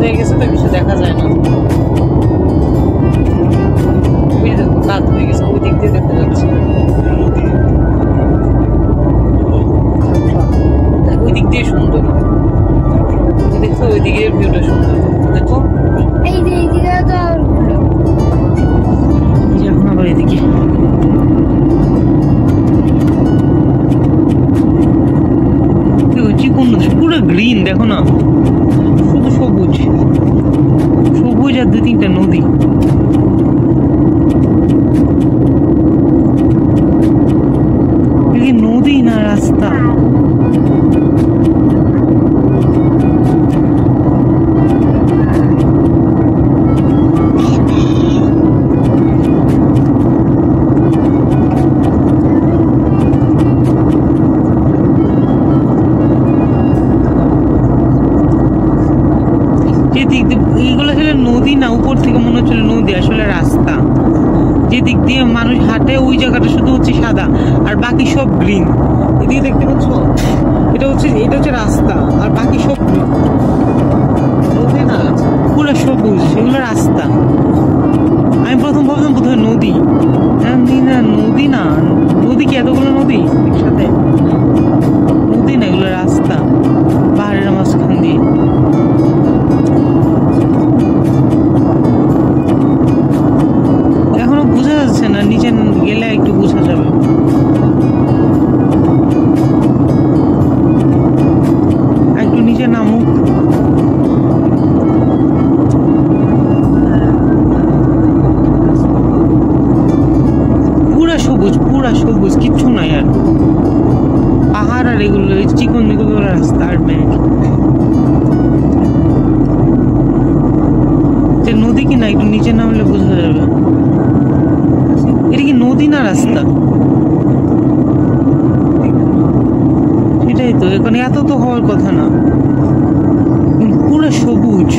হয়ে গেছে তো কিছু দেখা যায় না। ওই দেখো রাত হয়ে গেছে, ওই দিক দিয়ে দেখা যাচ্ছে, ওই দিক দিয়ে সুন্দর দেখছো, ওই দিকের ভিউটা সুন্দর দেখো। এই যে এইদিকে তো এখন আবার এদিকে চিকন পুরো গ্রিন, দেখো না, শুধু সবুজ সবুজ আর 2-3টা নদী। নদী না রাস্তা, এইগুলো আসলে নদী না, উপর থেকে মনে হচ্ছিল নদী, আসলে রাস্তা। যে দিক দিয়ে মানুষ হাঁটে ওই জায়গাটা শুধু হচ্ছে সাদা আর বাকি সব গ্রিন। এদিকে দেখতে পাচ্ছ, এটা হচ্ছে রাস্তা আর বাকি সব গ্রিন, নদী না পুরো সবুজ, এগুলো রাস্তা। আমি প্রথম ভাবলাম বোধহয় নদী, নদী না, নদী কি এতগুলো নদী একসাথে? নদী না, এগুলো রাস্তা পাহাড়ের মাঝখান দিয়ে। এখনো বোঝা যাচ্ছে না, নিচে গেলে একটু বোঝা যাবে। একটু নিচে নামুক। পুরা সবুজ কিচ্ছু নাই আর, পাহাড় আর এগুলো চিকন এগুলো রাস্তা আর ব্যাগ। নদী কি না, একটু নিচে নামলে বোঝা যাবে। এটা কি নদী না রাস্তা? সেটাই তো, এখানে এত তো হওয়ার কথা না, পুরো সবুজ।